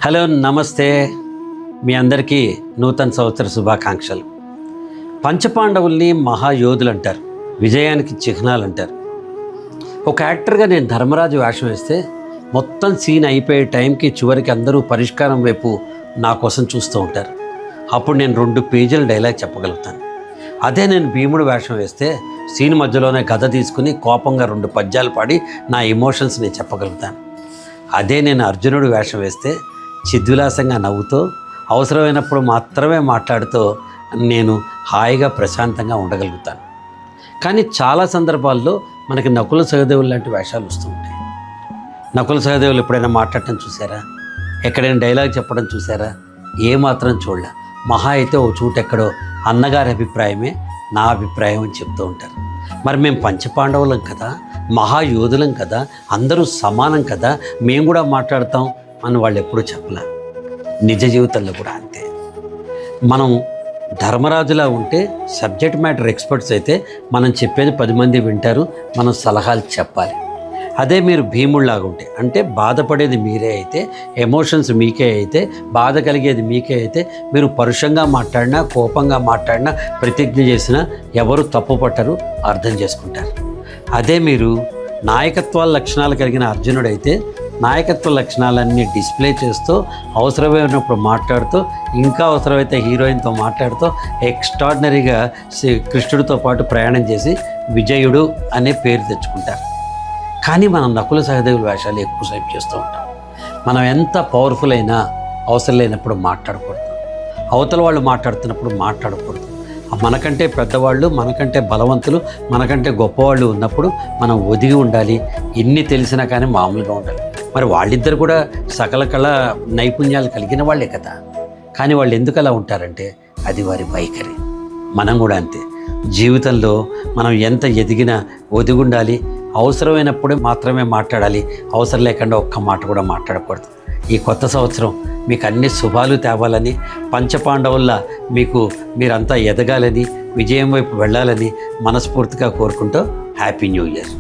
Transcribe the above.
Hello నమస్తే, మీ అందరికీ నూతన సంవత్సర శుభాకాంక్షలు. పంచపాండవుల్ని మహాయోధులు అంటారు, విజయానికి చిహ్నాలు అంటారు. ఒక యాక్టర్గా నేను ధర్మరాజు వేషం వేస్తే మొత్తం సీన్ అయిపోయే టైంకి చివరికి అందరూ పరిష్కారం వైపు నా కోసం చూస్తూ ఉంటారు. అప్పుడు నేను 2 పేజీల డైలాగ్ చెప్పగలుగుతాను. అదే నేను భీముడు వేషం వేస్తే సీన్ మధ్యలోనే కథ తీసుకుని కోపంగా 2 పద్యాలు పాడి నా ఎమోషన్స్ నేను చెప్పగలుగుతాను. అదే నేను అర్జునుడు వేషం వేస్తే చిద్విలాసంగా నవ్వుతూ అవసరమైనప్పుడు మాత్రమే మాట్లాడుతూ నేను హాయిగా ప్రశాంతంగా ఉండగలుగుతాను. కానీ చాలా సందర్భాల్లో మనకి నకుల సహదేవులు లాంటి వేషాలు వస్తూ ఉంటాయి. నకుల సహదేవులు ఎప్పుడైనా మాట్లాడటం చూసారా? ఎక్కడైనా డైలాగ్ చెప్పడం చూసారా? ఏమాత్రం చూడలే. మహా అయితే ఓ చోటు ఎక్కడో అన్నగారి అభిప్రాయమే నా అభిప్రాయం అని చెప్తూ ఉంటారు. మరి మేము పంచపాండవులం కదా, మహాయోధులం కదా, అందరూ సమానం కదా, మేము కూడా మాట్లాడతాం అని వాళ్ళు ఎప్పుడూ చెప్పలే. నిజ జీవితంలో కూడా అంతే. మనం ధర్మరాజులా ఉంటే సబ్జెక్ట్ మ్యాటర్ ఎక్స్పర్ట్స్ అయితే మనం చెప్పేది 10 మంది వింటారు, మనం సలహాలు చెప్పాలి. అదే మీరు భీముళ్లాగా ఉంటే, అంటే బాధపడేది మీరే అయితే, ఎమోషన్స్ మీకే అయితే, బాధ కలిగేది మీకే అయితే, మీరు పరుషంగా మాట్లాడినా కోపంగా మాట్లాడినా ప్రతిజ్ఞ చేసినా ఎవరు తప్పు పట్టరు, అర్థం చేసుకుంటారు. అదే మీరు నాయకత్వాల లక్షణాలు కలిగిన అర్జునుడైతే నాయకత్వ లక్షణాలన్నీ డిస్ప్లే చేస్తూ అవసరమైనప్పుడు మాట్లాడుతూ, ఇంకా అవసరమైతే హీరోయిన్తో మాట్లాడుతూ ఎక్స్ట్రాడినరీగా కృష్ణుడితో పాటు ప్రయాణం చేసి విజయుడు అనే పేరు తెచ్చుకుంటారు. కానీ మనం నకుల సహదేవుల వేషాలు ఎక్కువసేపు చేస్తూ ఉంటాం. మనం ఎంత పవర్ఫుల్ అయినా అవసరం లేనప్పుడు మాట్లాడకూడదు, అవతల వాళ్ళు మాట్లాడుతున్నప్పుడు మాట్లాడకూడదు. మనకంటే పెద్దవాళ్ళు, మనకంటే బలవంతులు, మనకంటే గొప్పవాళ్ళు ఉన్నప్పుడు మనం ఒదిగి ఉండాలి. ఎన్ని తెలిసినా కానీ మామూలుగా ఉండాలి. మరి వాళ్ళిద్దరు కూడా సకల కళ నైపుణ్యాలు కలిగిన వాళ్ళే కదా. కానీ వాళ్ళు ఎందుకు అలా ఉంటారంటే అది వారి వైఖరి. మనం కూడా అంతే. జీవితంలో మనం ఎంత ఎదిగినా ఒదిగి ఉండాలి. అవసరమైనప్పుడు మాత్రమే మాట్లాడాలి, అవసరం లేకుండా ఒక్క మాట కూడా మాట్లాడకూడదు. ఈ కొత్త సంవత్సరం మీకు అన్ని శుభాలు తేవాలని, పంచపాండవుల్లా మీరంతా ఎదగాలని, విజయం వైపు వెళ్ళాలని మనస్ఫూర్తిగా కోరుకుంటూ హ్యాపీ న్యూ ఇయర్.